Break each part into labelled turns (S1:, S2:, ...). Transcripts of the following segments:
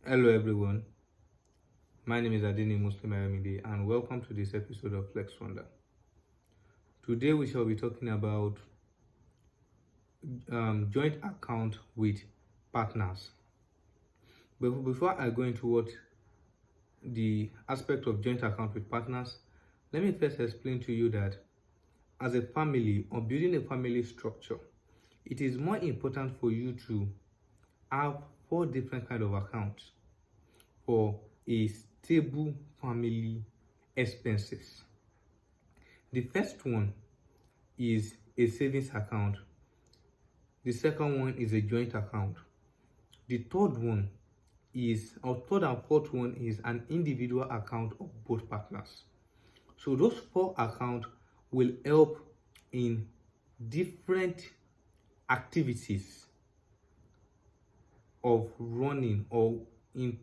S1: Hello everyone, my name is Adini Muslim Ayamide and welcome to this episode of Flex Wonder. Today we shall be talking about joint account with partners. But before I go into what the aspect of joint account with partners, let me first explain to you that as a family or building a family structure, it is more important for you to have 4 different kind of accounts for a stable family expenses. The first one is a savings account. The second one is a joint account. The third one is, or third and fourth one is an individual account of both partners. So those 4 accounts will help in different activities of running or in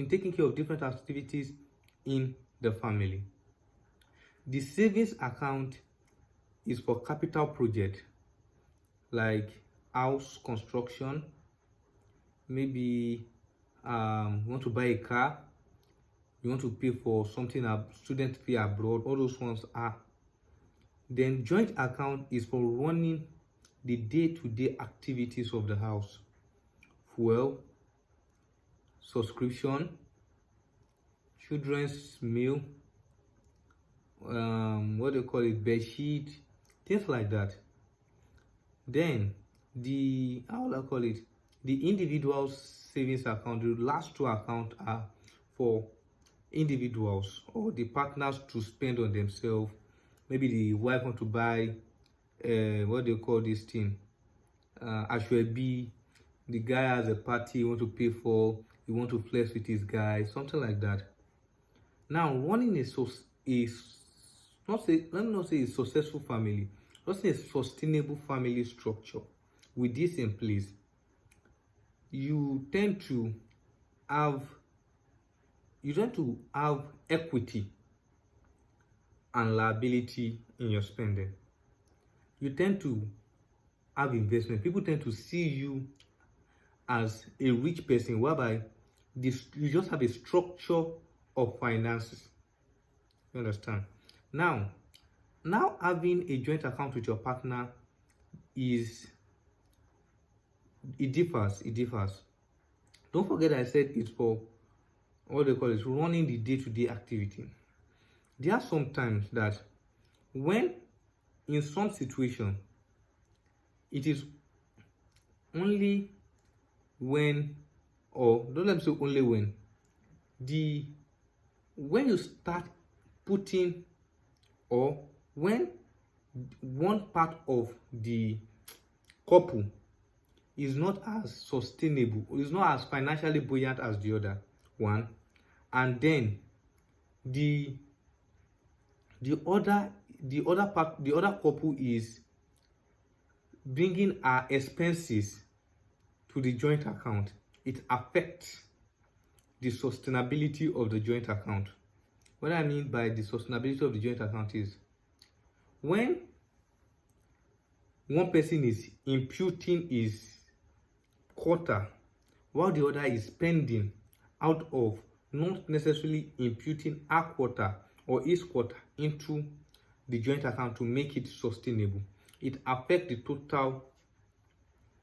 S1: taking care of different activities in the family. The savings account is for capital project like house construction, maybe you want to buy a car, you want to pay for something, a student fee abroad, all those ones are. Then joint account is for running the day-to-day activities of the house: fuel, subscription, children's meal, what do you call it, bed sheet, things like that. Then the individual savings account, the last 2 accounts are for individuals or the partners to spend on themselves. Maybe the wife want to buy what do you call this thing, ashwebi, the guy has a party he want to pay for, he want to flex with his guy, something like that. Now running let me not say a successful family, let's say a sustainable family structure with this in place, you tend to have equity and liability in your spending. You tend to have investment. People tend to see you as a rich person, whereby you just have a structure of finances. You understand? Now having a joint account with your partner differs. Don't forget I said it's for what they call it, running the day-to-day activity. There are some times that when in some situation it is only when, or don't let me say only when you start putting, or when one part of the couple is not as sustainable, is not as financially buoyant as the other one, and then the other couple is bringing our expenses to the joint account, it affects the sustainability of the joint account. What I mean by the sustainability of the joint account is when one person is imputing his quota while the other is spending out of not necessarily imputing her quota or his quota into the joint account to make it sustainable, it affects the total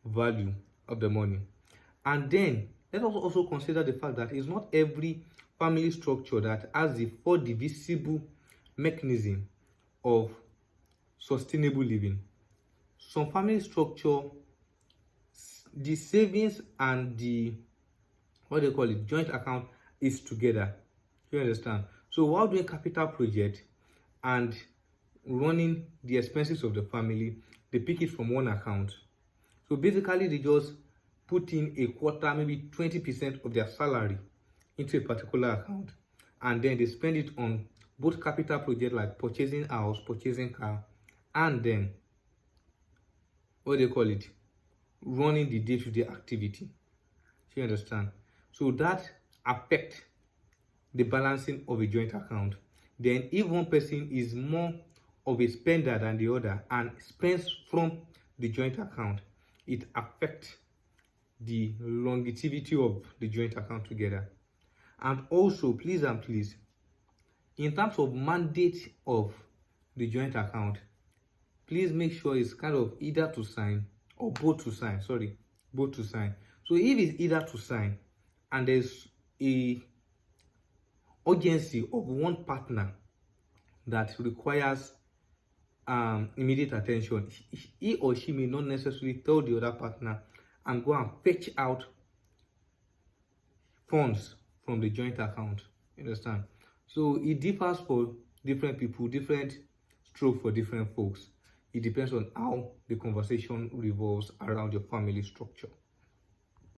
S1: value of the money. And then let us also consider the fact that it's not every family structure that has the 4 divisible mechanism of sustainable living. Some family structure, the savings and the joint account is together. You understand? So while doing capital project and running the expenses of the family, they pick it from one account. So basically they just put in a quarter, maybe 20% of their salary into a particular account, and then they spend it on both capital projects like purchasing house, purchasing car, and then running the day-to-day activity. You understand? So that affects the balancing of a joint account. Then if one person is more of a spender than the other and spends from the joint account, it affects the longevity of the joint account together. And also, please and please, in terms of mandate of the joint account, please make sure it's kind of either to sign or both to sign. Sorry, both to sign. So if it's either to sign and there's a urgency of one partner that requires immediate attention, he or she may not necessarily tell the other partner and go and fetch out funds from the joint account. You understand? So it differs for different people, different stroke for different folks. It depends on how the conversation revolves around your family structure.